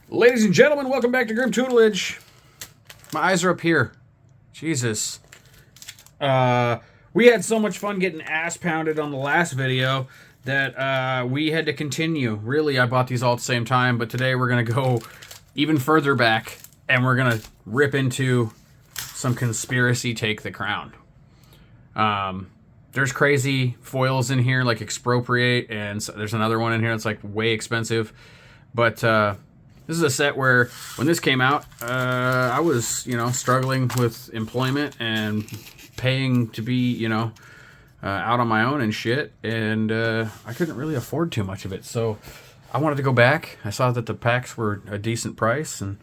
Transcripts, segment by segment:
Ladies and gentlemen, welcome back to Grim Tutelage. My eyes are up here. Jesus. We had so much fun getting ass pounded on the last video that we had to continue. Really, I bought these all at the same time, but today we're going to go even further back and we're going to rip into some Conspriracy Take the Crown. There's crazy foils in here like Expropriate, and there's another one in here that's like way expensive. But this is a set where when this came out, I was, struggling with employment and paying to be, out on my own and shit. And I couldn't really afford too much of it. So I wanted to go back. I saw that the packs were a decent price. And,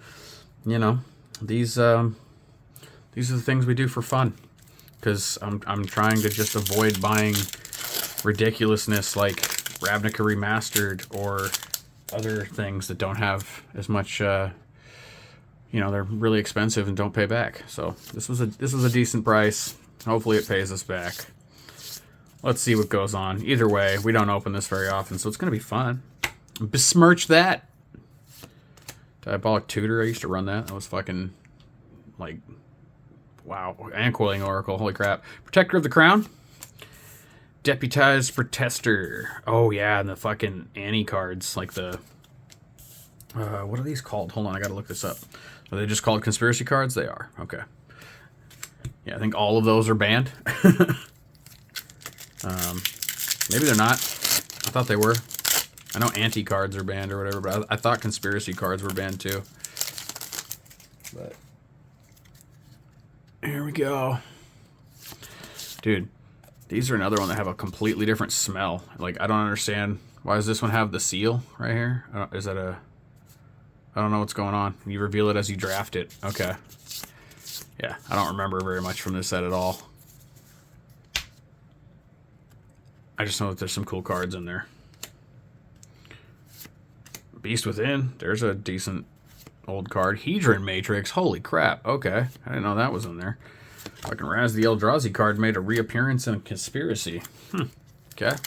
these are the things we do for fun. Because I'm trying to just avoid buying ridiculousness like Ravnica Remastered or other things that don't have as much, they're really expensive and don't pay back. So this was a decent price. Hopefully it pays us back. Let's see what goes on. Either way, we don't open this very often, so it's going to be fun. Besmirch that. Diabolic Tutor, I used to run that. That was fucking, wow. And Coiling Oracle, holy crap. Protector of the Crown. Deputized Protester. Oh, yeah, and the fucking Annie cards, like the... what are these called? Hold on, I gotta look this up. Are they just called Conspiracy cards? They are. Okay. Yeah, I think all of those are banned. Maybe they're not. I thought they were. I know anti-cards are banned or whatever, but I thought Conspiracy cards were banned too. But... here we go. Dude. These are another one that have a completely different smell. Like, I don't understand. Why does this one have the seal right here? Is that a... I don't know what's going on. You reveal it as you draft it. Okay. Yeah, I don't remember very much from this set at all. I just know that there's some cool cards in there. Beast Within. There's a decent old card. Hedron Matrix. Holy crap. Okay. I didn't know that was in there. Fucking Raz the Eldrazi card made a reappearance in Conspiracy. Okay. God,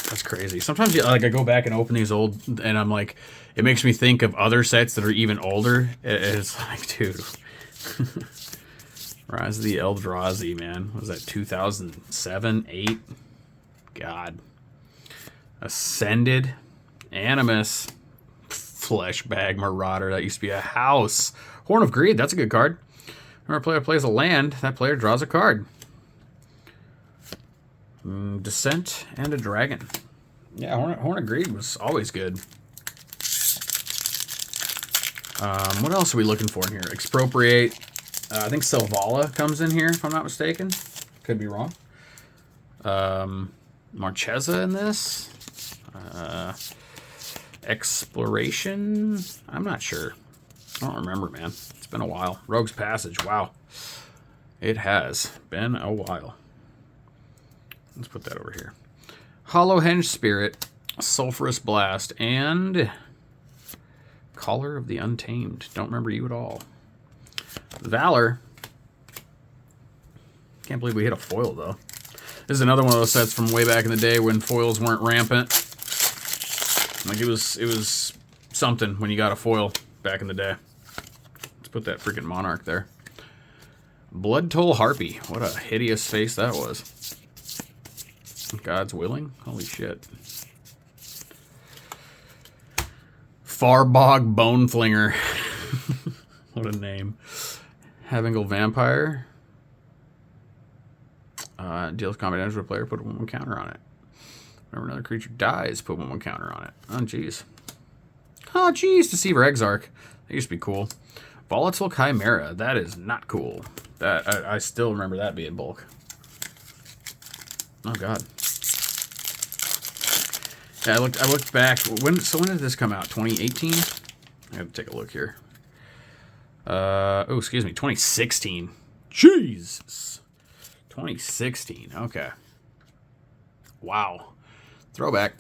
that's crazy. Sometimes I go back and open these old, and I'm like, it makes me think of other sets that are even older. It's like, dude. Raz the Eldrazi, man. What was that, 2007, 8? God. Ascended. Animus. Fleshbag Marauder. That used to be a house. Horn of Greed, that's a good card. Whenever a player plays a land, that player draws a card. Descent and a Dragon. Yeah, Horn of Greed was always good. What else are we looking for in here? Expropriate. I think Selvala comes in here, if I'm not mistaken. Could be wrong. Marchesa in this. Exploration? I'm not sure. I don't remember, man. It's been a while. Rogue's Passage. Wow. It has been a while. Let's put that over here. Hollow Henge Spirit, Sulphurous Blast, and Caller of the Untamed. Don't remember you at all. Valor. Can't believe we hit a foil, though. This is another one of those sets from way back in the day when foils weren't rampant. Like, it was something when you got a foil back in the day. Let's put that freaking Monarch there. Blood Toll Harpy. What a hideous face that was. God's Willing? Holy shit. Farbog Boneflinger. What a name. Havingle Vampire. Deals combat damage to a player, put a 1/1 counter on it. Whenever another creature dies, put 1/1 counter on it. Oh, jeez. Oh, jeez. Deceiver Exarch. That used to be cool. Volatile Chimera. That is not cool. That I still remember that being bulk. Oh, God. Yeah, I looked back. When did this come out? 2018? I have to take a look here. Oh, excuse me. 2016. Jesus. 2016. Okay. Wow. Throwback.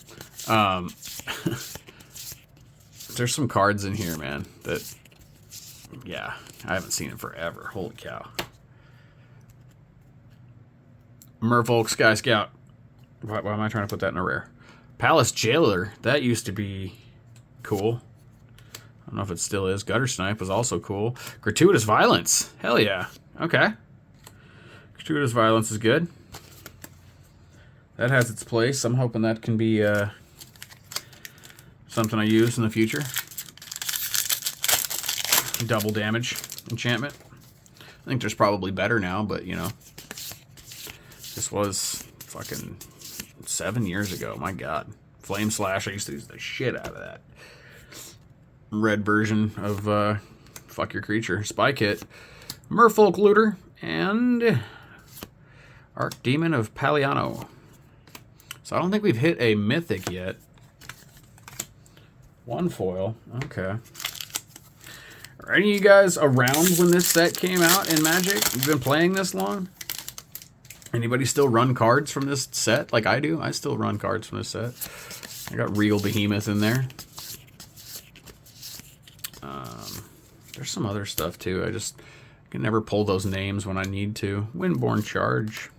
There's some cards in here, man, that, yeah, I haven't seen in forever. Holy cow. Merfolk Sky Scout. Why am I trying to put that in a rare? Palace Jailer. That used to be cool. I don't know if it still is. Gutter Snipe was also cool. Gratuitous Violence. Hell yeah. Okay. Gratuitous Violence is good. That has its place. I'm hoping that can be something I use in the future. Double damage enchantment. I think there's probably better now, but you know. This was fucking 7 years ago. My God. Flame Slash. I used to use the shit out of that. Red version of Fuck Your Creature. Spy Kit. Merfolk Looter. And Archdemon of Paliano. So I don't think we've hit a mythic yet. One foil. Okay. Are any of you guys around when this set came out in Magic? You've been playing this long? Anybody still run cards from this set like I do? I still run cards from this set. I got Regal Behemoth in there. There's some other stuff too. I can never pull those names when I need to. Windborne Charge.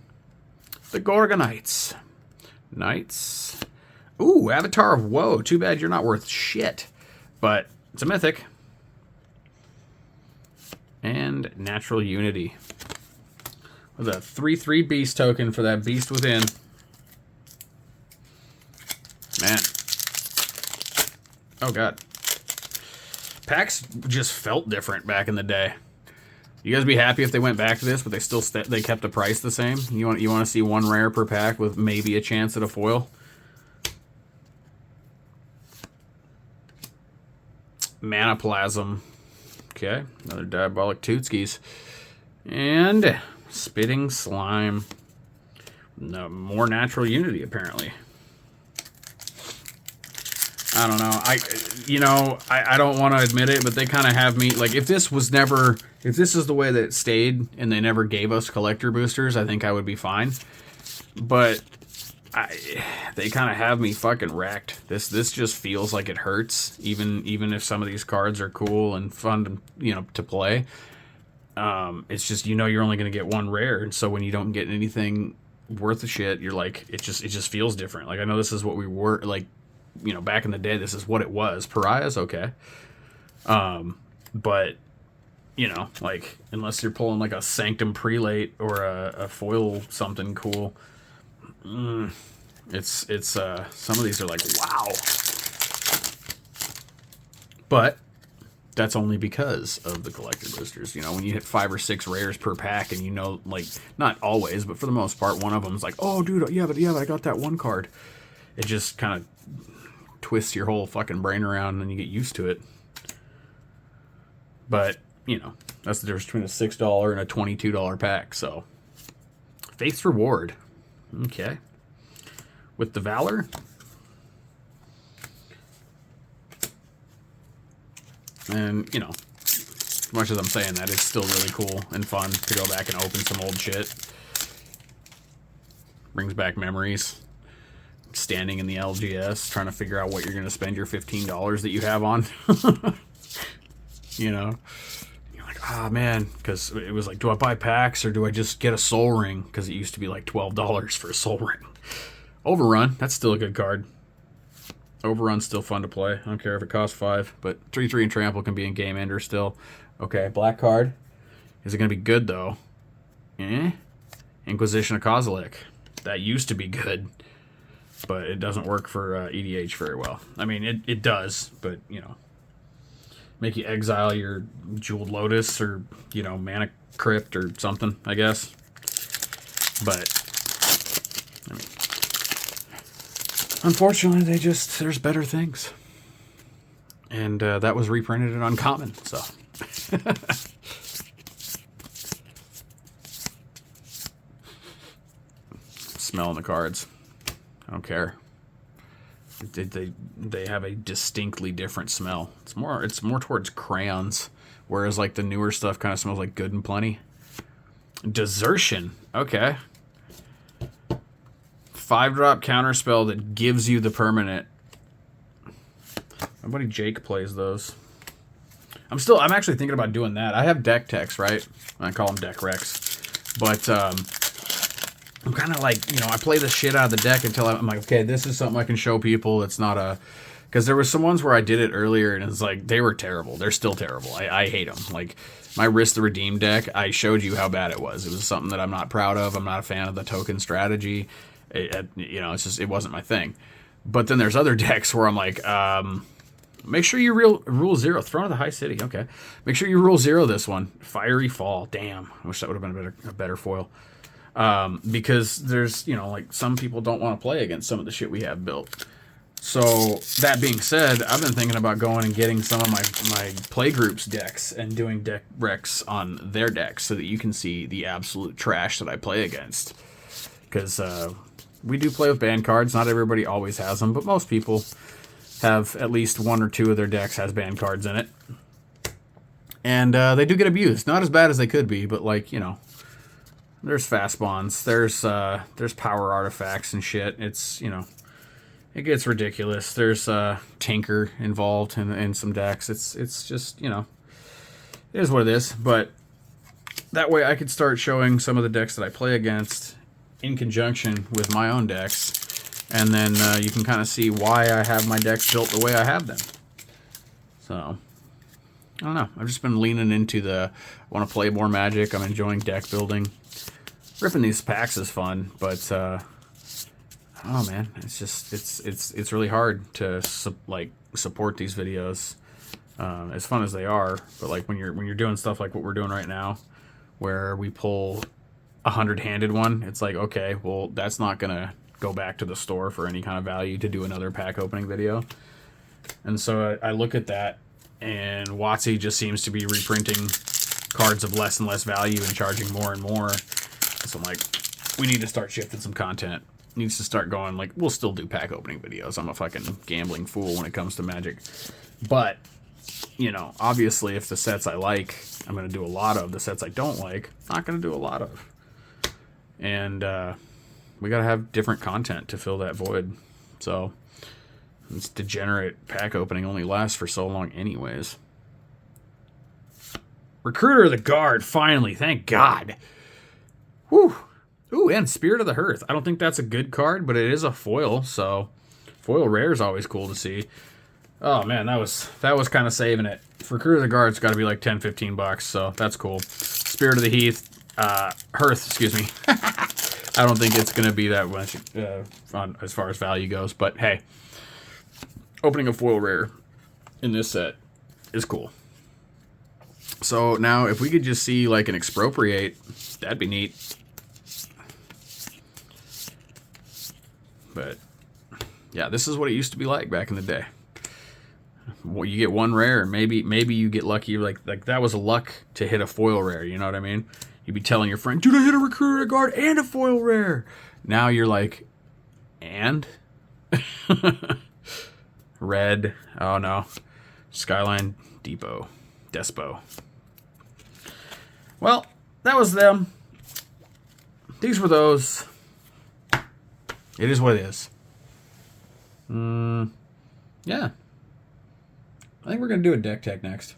The Gorgonites. Knights. Ooh, Avatar of Woe. Too bad you're not worth shit. But it's a mythic. And Natural Unity. With a 3/3 beast token for that beast within. Man. Oh god. Packs just felt different back in the day. You guys be happy if they went back to this, but they kept the price the same? You want to see one rare per pack with maybe a chance at a foil? Manaplasm. Okay, another Diabolic Tootskis. And Spitting Slime. No, more Natural Unity, apparently. I don't know. I don't want to admit it, but they kind of have me, like, if this is the way that it stayed and they never gave us collector boosters, I think I would be fine. But they kind of have me fucking wrecked. This just feels like it hurts, even if some of these cards are cool and fun to play. It's just, you're only going to get one rare, and so when you don't get anything worth a shit, you're like, it just feels different. Like, I know this is what we were like, back in the day, this is what it was. Pariah's okay. But, like, unless you're pulling like a Sanctum Prelate or a foil something cool, it's some of these are like, wow. But that's only because of the collector boosters. When you hit 5 or 6 rares per pack and like, not always, but for the most part, one of them is like, oh dude, yeah, but I got that one card. It just kind of twists your whole fucking brain around and you get used to it. But, that's the difference between a $6 and a $22 pack. So, Faith's Reward. Okay. With the Valor. And, as much as I'm saying that, it's still really cool and fun to go back and open some old shit. Brings back memories. Standing in the LGS, trying to figure out what you're going to spend your $15 that you have on. You're like, ah, man, because it was like, do I buy packs or do I just get a Soul Ring? Because it used to be like $12 for a Soul Ring. Overrun, that's still a good card. Overrun's still fun to play. I don't care if it costs 5, but 3/3 and Trample can be in Game Ender still. Okay, black card. Is it going to be good, though? Inquisition of Kozilek. That used to be good. But it doesn't work for EDH very well. I mean, it does, but, make you exile your Jeweled Lotus or, Mana Crypt or something, I guess. But, I mean, unfortunately, there's better things. And that was reprinted in Uncommon, so. Smelling the cards. I don't care. They have a distinctly different smell. It's more towards crayons, whereas like the newer stuff kind of smells like Good and Plenty. Desertion. Okay. 5-drop counterspell that gives you the permanent. My buddy Jake plays those. I'm actually thinking about doing that. I have deck techs, right? I call them deck recs. But I'm kind of like, I play the shit out of the deck until I'm like, okay, this is something I can show people. It's not a... Because there was some ones where I did it earlier, and it's like, they were terrible. They're still terrible. I hate them. Like, my Risk the Redeem deck, I showed you how bad it was. It was something that I'm not proud of. I'm not a fan of the token strategy. It's just, it wasn't my thing. But then there's other decks where I'm like, make sure you rule 0. Throne of the High City, okay. Make sure you rule 0 this one. Fiery Fall, damn. I wish that would have been a better foil. Because there's, like, some people don't want to play against some of the shit we have built. So, that being said, I've been thinking about going and getting some of my playgroups decks and doing deck recs on their decks so that you can see the absolute trash that I play against. Because we do play with banned cards. Not everybody always has them, but most people have at least 1 or 2 of their decks has banned cards in it. And they do get abused. Not as bad as they could be, but like, there's fast bonds. There's power artifacts and shit. It's, it gets ridiculous. There's Tinker involved in some decks. It's just, it is what it is. But that way I could start showing some of the decks that I play against in conjunction with my own decks. And then you can kind of see why I have my decks built the way I have them. So, I don't know. I've just been leaning into I want to play more Magic. I'm enjoying deck building. Ripping these packs is fun, but... I don't know, man. It's just it's really hard to support these videos, as fun as they are. But like when you're doing stuff like what we're doing right now, where we pull a 100-handed one, it's like, okay, well, that's not gonna go back to the store for any kind of value to do another pack opening video. And so I look at that, and WotC just seems to be reprinting cards of less and less value and charging more and more. So I'm like, we need to start shifting some content. Needs to start going, like, we'll still do pack opening videos. I'm a fucking gambling fool when it comes to Magic. But, obviously if the sets I like, I'm going to do a lot of. The sets I don't like, not going to do a lot of. And we got to have different content to fill that void. So, this degenerate pack opening only lasts for so long anyways. Recruiter of the Guard, finally. Thank God. Whew. Ooh, and Spirit of the Hearth. I don't think that's a good card, but it is a foil, so foil rare is always cool to see. Oh man, that was kind of saving it. For Recruiter of the Guard, it's got to be like $10-15, so that's cool. Spirit of the Hearth, excuse me. I don't think it's going to be that much as far as value goes, but hey, opening a foil rare in this set is cool. So now, if we could just see like an Expropriate, that'd be neat. But, yeah, this is what it used to be like back in the day. Well, you get one rare, and maybe you get lucky. Like that was a luck to hit a foil rare, you know what I mean? You'd be telling your friend, dude, I hit a Recruiter Guard and a foil rare. Now you're like, and? Red, oh no. Skyline Depot. Despo. Well, that was them. These were those. It is what it is. Yeah. I think we're going to do a deck tech next.